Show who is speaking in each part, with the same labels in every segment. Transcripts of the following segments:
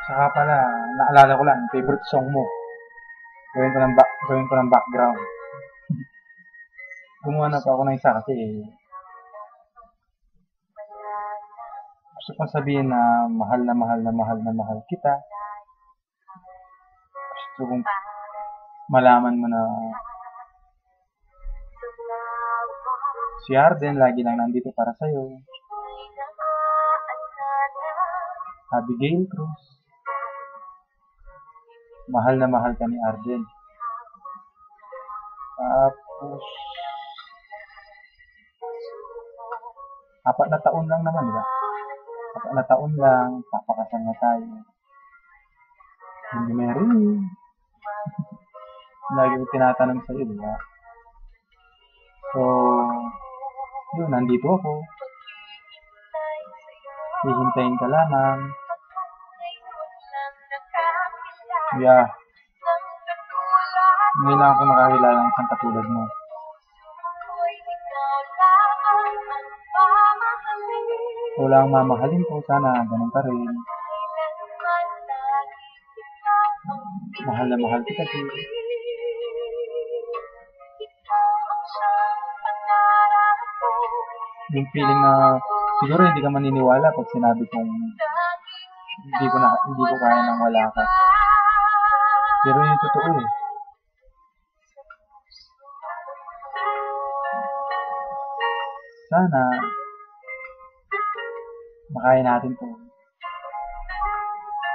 Speaker 1: Saka pala, naalala ko lang, favorite song mo. Gawin ko ng background. Gumawa na pa ako ng isa kasi gusto kong sabihin na mahal na mahal na mahal na mahal kita. Gusto kong malaman mo na si Arden lagi lang nandito para sa'yo. Abigail Cruz, mahal na mahal ka ni Arden. Tapos 4 na taon lang naman, di ba? 4 na taon lang, papakasal na tayo. Hindi meron. Lagi ko tinatanong sa'yo, di ba? So, yun, nandito ako. Hihintayin ka lamang. Yeah. Ngayon lang ako makakilala ng isang katulad mo. Wala ang mamahalin ko, sana ganun ka rin. Mahal na mahal kita din. Yung feeling na siguro hindi ka maniniwala pag sinabi kong hindi ko kaya nang wala ka. Pero yung totoo eh. Sana makaya natin to.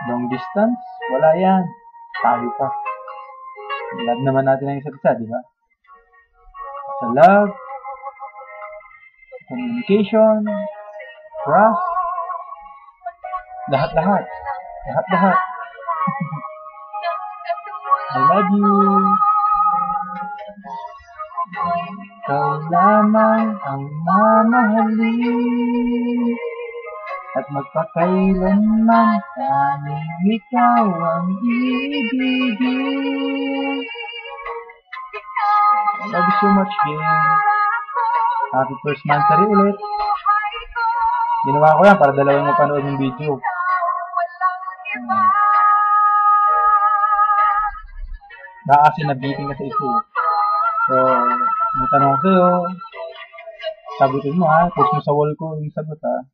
Speaker 1: Long distance, wala yan. Tayo pa. Love naman natin ang isa't isa, di ba? Sa love, communication, trust, lahat-lahat. Lahat-lahat. I love you. Ikaw lamang ang mamahalin at magpakailanman tanging ikaw ang ibigin. I love you so much, babe. Happy first monthsary ulit. Ginawa ko yan para dalawang mapanood yung video. Baka kasi nabiting ka sa ito. So, may tanong ko sa'yo. Sagutin mo ha. Post mo sa wall ko yung sagot ha.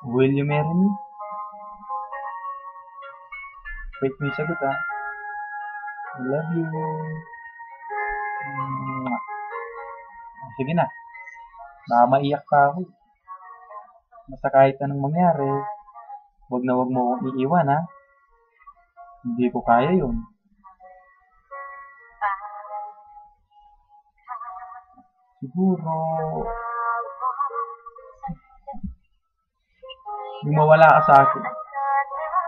Speaker 1: Will you marry me? Wait mo yung sagot ha. I love you. Sige na. Baka maiyak pa ako. Basta kahit anong mangyari, wag na wag mo akong iiwan ha. Hindi ko kaya yun. Siguro, yung mawala ka sa akin,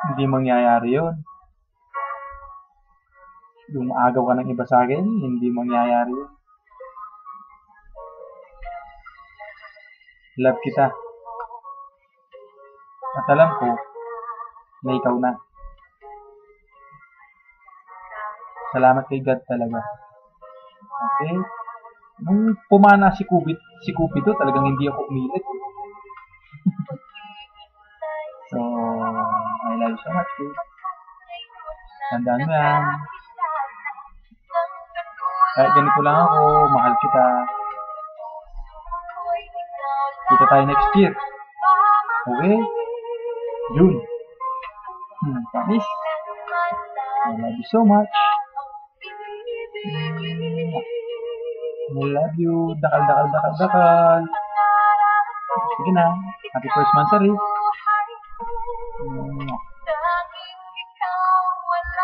Speaker 1: hindi mangyayari yun. Yung maagaw ka ng iba sa akin, hindi mangyayari yun. Love kita. At alam ko, na ikaw na. Salamat kay God talaga. Okay? Nung pumana si Cupido, talagang hindi ako umilit. So, I love you so much, babe. Tandaan mo yan. Kahit ganito lang ako, mahal kita. Kita tayo next year. Okay? June. Promise. I love you so much. I love you. Dakal, dakal, dakal, dakal. Sige na. Happy first monthsary.